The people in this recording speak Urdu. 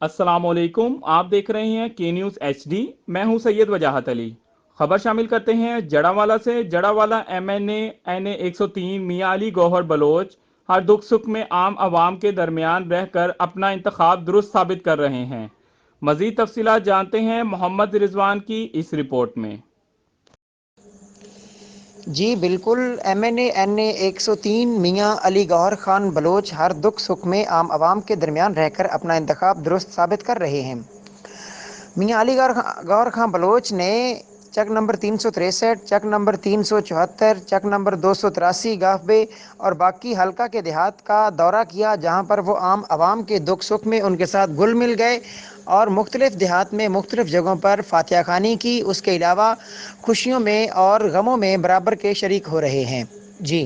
السلام علیکم، آپ دیکھ رہے ہیں کے نیوز ایچ ڈی۔ میں ہوں سید وجاہت علی۔ خبر شامل کرتے ہیں جڑاوالا سے۔ جڑاوالا این اے 103 میاں علی گوہر بلوچ ہر دکھ سکھ میں عام عوام کے درمیان رہ کر اپنا انتخاب درست ثابت کر رہے ہیں۔ مزید تفصیلات جانتے ہیں محمد رضوان کی اس رپورٹ میں۔ جی بالکل، این اے 103 میاں علی گوہر خان بلوچ ہر دکھ سکھ میں عام عوام کے درمیان رہ کر اپنا انتخاب درست ثابت کر رہے ہیں۔ میاں علی گوہر خان بلوچ نے چک نمبر 363، چک نمبر 374، چک نمبر 283 گافبے اور باقی حلقہ کے دیہات کا دورہ کیا، جہاں پر وہ عام عوام کے دکھ سکھ میں ان کے ساتھ گل مل گئے اور مختلف دیہات میں مختلف جگہوں پر فاتحہ خوانی کی۔ اس کے علاوہ خوشیوں میں اور غموں میں برابر کے شریک ہو رہے ہیں۔ جی